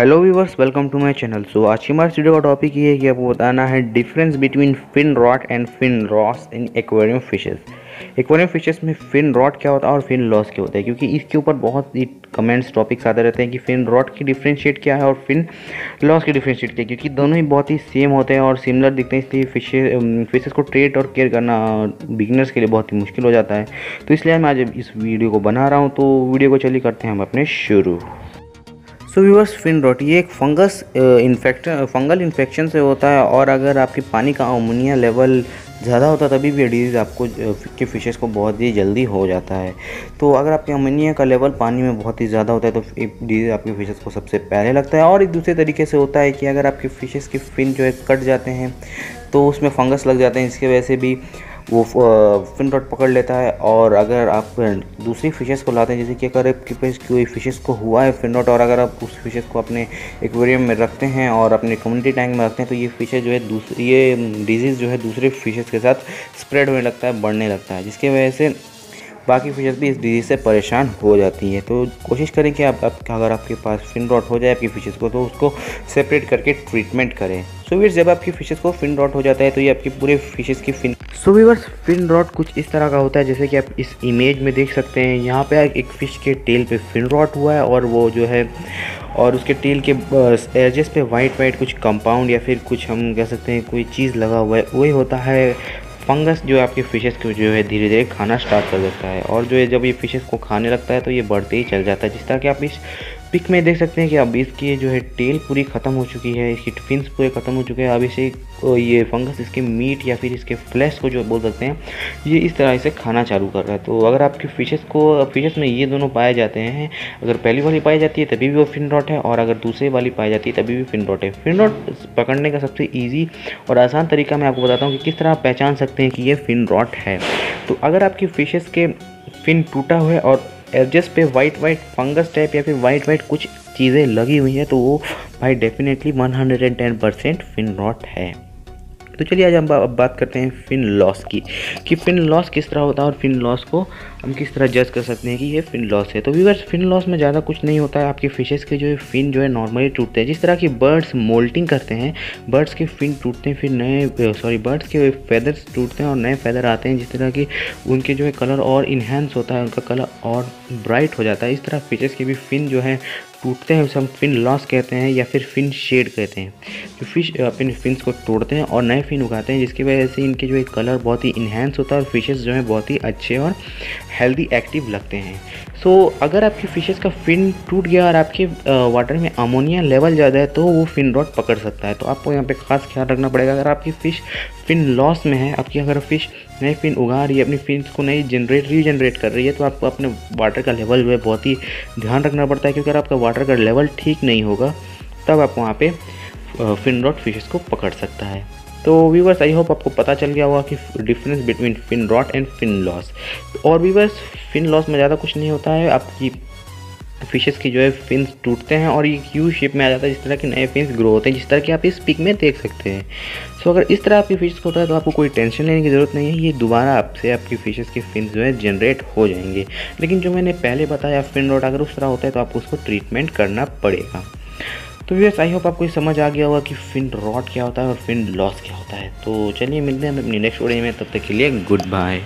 Hello viewers, welcome to my channel. So आज की हमारे वीडियो का टॉपिक ये है कि आपको बताना है difference between fin rot and fin loss in aquarium fishes. Aquarium fishes में फिन रॉट क्या होता है और फिन लॉस क्या होता है, क्योंकि इसके ऊपर बहुत ही कमेंट्स टॉपिक्स आते रहते हैं कि फिन रॉट की डिफरेंशिएट क्या है और फिन लॉस की डिफरेंशिएट क्या है, क्योंकि दोनों ही बहुत ही सेम होते हैं और सिमिलर दिखते हैं। इसलिए फिशेस को ट्रेट और केयर करना बिगिनर्स के लिए बहुत ही मुश्किल हो जाता है। तो इसलिए मैं आज इस वीडियो को बना रहा हूँ। तो वीडियो को चलिए करते हैं हम अपने शुरू। सो व्यूअर्स, फिन रॉट ये एक फंगल इन्फेक्शन से होता है, और अगर आपके पानी का अमोनिया लेवल ज़्यादा होता है तभी भी डिजीज़ आपको के फिशेस को बहुत ही जल्दी हो जाता है। तो अगर आपके अमोनिया का लेवल पानी में बहुत ही ज़्यादा होता है तो एक डिजीज़ आपके फिशेस को सबसे पहले लगता है। और एक दूसरे तरीके से होता है कि अगर आपके फिशेस के फिन जो है कट जाते हैं तो उसमें फंगस लग जाते हैं, इसकी वजह से भी वो फिन रॉट पकड़ लेता है। और अगर आप दूसरी फिशेस को लाते हैं, जैसे कि अगर आपके पास कोई फिशेस को हुआ है फिन रॉट और अगर आप उस फिशेस को अपने एक्वेरियम में रखते हैं और अपने कम्युनिटी टैंक में रखते हैं, तो ये फिशेस जो है ये डिजीज़ जो है दूसरे फिशेस के साथ स्प्रेड होने लगता है, बढ़ने लगता है, जिसकी वजह से बाकी फिशेस भी इस डिजीज़ से परेशान हो जाती है। तो कोशिश करें कि आप अगर आपके पास फिन रॉट हो जाए आपकी फिशेस को तो उसको सेपरेट करके ट्रीटमेंट करें। सो व्यूअर्स, जब आपकी फिशेस को फिन रॉट हो जाता है तो ये आपके पूरे फिशेस की फिन रॉट कुछ इस तरह का होता है, जैसे कि आप इस इमेज में देख सकते हैं। यहाँ पे एक फ़िश के टेल पे फिन रॉट हुआ है और वो जो है और उसके टेल के एजेस पे वाइट कुछ कंपाउंड या फिर कुछ हम कह सकते हैं कोई चीज़ लगा हुआ है, वही होता है फंगस जो आपके फिशेस को जो है धीरे धीरे खाना स्टार्ट कर देता है। और जो है जब ये फिशेस को खाने लगता है तो ये बढ़ते ही चल जाता है। जिस तरह कि आप इस पिक में देख सकते हैं कि अब इसकी जो है टेल पूरी ख़त्म हो चुकी है, इसकी फिन्स पूरे ख़त्म हो चुके हैं। अब इसे ये फंगस इसके मीट या फिर इसके फ्लैश को जो बोल सकते हैं, ये इस तरह से खाना चालू कर रहा है। तो अगर आपकी फिशेस में ये दोनों पाए जाते हैं, अगर पहली वाली पाई जाती है तभी भी वो फिन रॉट है, और अगर दूसरी वाली पाई जाती है तभी भी फिन रॉट है। फिन रॉट पकड़ने का सबसे ईजी और आसान तरीका मैं आपको बताता हूँ कि किस तरह आप पहचान सकते हैं कि ये फिन रॉट है। तो अगर आपकी फिशेस के फिन टूटा हुआ है और एडजस्ट पे वाइट फंगस टाइप या फिर वाइट कुछ चीज़ें लगी हुई हैं, तो वो भाई डेफिनेटली 110% फिन रॉट है। तो चलिए आज हम बात करते हैं फिन लॉस की, कि फिन लॉस किस तरह होता है और फिन लॉस को हम किस तरह जज कर सकते हैं कि ये फिन लॉस है। तो व्यूअर्स, फिन लॉस में ज़्यादा कुछ नहीं होता है। आपके फिशेस के जो है फिन जो है नॉर्मली टूटते हैं, जिस तरह की बर्ड्स मोल्टिंग करते हैं, बर्ड्स के फिन टूटते हैं, फिर बर्ड्स के फेदर्स टूटते हैं और नए फेदर आते हैं, जिस तरह की उनके जो है कलर और इन्हेंस होता है, उनका कलर और ब्राइट हो जाता है। इस तरह फिशेस के भी फिन जो है टूटते हैं, उसे हम फिन लॉस कहते हैं या फिर फिन शेड कहते हैं। तो फिश अपने फिन्स को तोड़ते हैं और नए फिन उगाते हैं, जिसकी वजह से इनके जो है कलर बहुत ही इन्हेंस होता है और फिशेस जो है बहुत ही अच्छे और हेल्दी एक्टिव लगते हैं। सो अगर आपकी फिशेस का फिन टूट गया और आपके वाटर में अमोनिया लेवल ज़्यादा है तो वो फिन रॉट पकड़ सकता है। तो आपको यहाँ पे खास ख्याल रखना पड़ेगा। अगर आपकी फ़िश फिन लॉस में है, आपकी अगर फ़िश नए फिन उगा रही है, अपनी फिन्स को नई रीजनरेट कर रही है, तो आपको अपने वाटर का लेवल जो है बहुत ही ध्यान रखना पड़ता है, क्योंकि अगर आपका वाटर का लेवल ठीक नहीं होगा तब आप वहाँ पे फिन रॉट फिशेस को पकड़ सकता है। तो व्यूवर्स, आई होप आपको पता चल गया होगा कि difference between fin rot and fin loss. और व्यूवर्स, फिन लॉस में ज़्यादा कुछ नहीं होता है। आपकी फिशेस की जो है फिन्स टूटते हैं और ये यू शेप में आ जाता है, जिस तरह के नए फिन्स ग्रो होते हैं, जिस तरह कि आप इस पिक में देख सकते हैं। सो अगर इस तरह आपकी फिशेस को होता है तो आपको कोई टेंशन लेने की ज़रूरत नहीं है, ये दोबारा आपसे आपकी फिशेस के फिन्स जो है जनरेट हो जाएंगे। लेकिन जो मैंने पहले बताया फिन रॉट अगर उस तरह होता है तो आपको उसको ट्रीटमेंट करना पड़ेगा। तो व्यूअर्स, आई होप आपको समझ आ गया होगा कि फिन रॉट क्या होता है और फिन लॉस क्या होता है। तो चलिए मिलते हैं अपनी नेक्स्ट वीडियो में, तब तक के लिए गुड बाय।